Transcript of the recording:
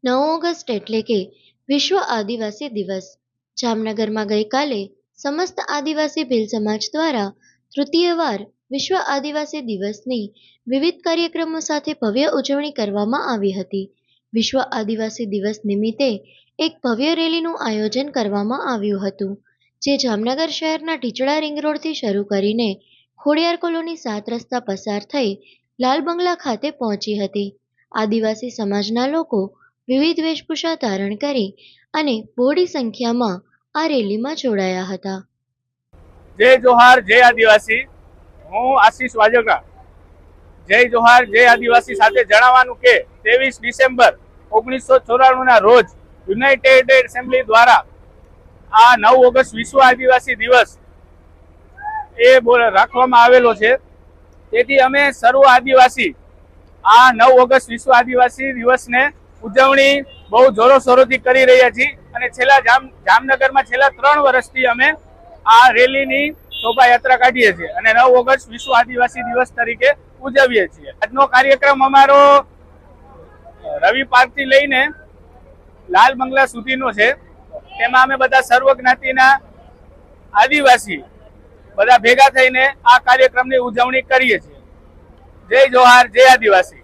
9 August એટલે કે વિશ્વ આદિવાસી દિવસ. જામનગરમાં ગઈકાલે સમસ્ત આદિવાસી ભીલ સમાજ દ્વારા તૃતીયવાર વિશ્વ આદિવાસી દિવસની વિવિધ કાર્યક્રમો સાથે ભવ્ય ઉજવણી કરવામાં આવી હતી. વિશ્વ આદિવાસી દિવસ નિમિત્તે એક ભવ્ય રેલીનું આયોજન કરવામાં આવ્યું હતું, જે જામનગર શહેરના ટીચડા રિંગ રોડથી શરૂ કરીને ખોડિયાર કોલોની 7 રસ્તા પસાર થઈ લાલ બંગલા ખાતે પહોંચી હતી. આદિવાસી સમાજના લોકો વિવિધ વેશભૂષા ધારણ કરી અને બહોળી સંખ્યામાં આ રેલીમાં જોડાયા હતા. જય જોહાર જય આદિવાસી. હું આશીષ વાજગરા. જય જોહાર જય આદિવાસી સાથે જણાવવાનું કે 23 ડિસેમ્બર 1994 ના રોજ યુનાઇટેડ એસેમ્બલી દ્વારા આ 9 ઓગસ્ટ વિશ્વ આદિવાસી દિવસ રાખવામાં આવેલો છે. તેથી અમે સર્વ આદિવાસી આ 9 ઓગસ્ટ વિશ્વ આદિવાસી દિવસને ઉજવણી બહુ જોરોશોરોથી કરી રહ્યા છીએ અને જામનગરમાં છેલ્લા 3 વર્ષથી અમે આ રેલીની શોભાયાત્રા કાઢીએ છીએ અને 9 ઓગસ્ટ વિશ્વ આદિવાસી દિવસ તરીકે ઉજવીએ છીએ. આજનો કાર્યક્રમ અમારો રવિ પાર્કથી લઈને લાલ બંગલા સુધીનો છે. તેમાં અમે બધા સર્વ જ્ઞાતિના આદિવાસી બધા ભેગા થઈને આ કાર્યક્રમની ઉજવણી કરીએ છીએ. જય જોહાર જય આદિવાસી.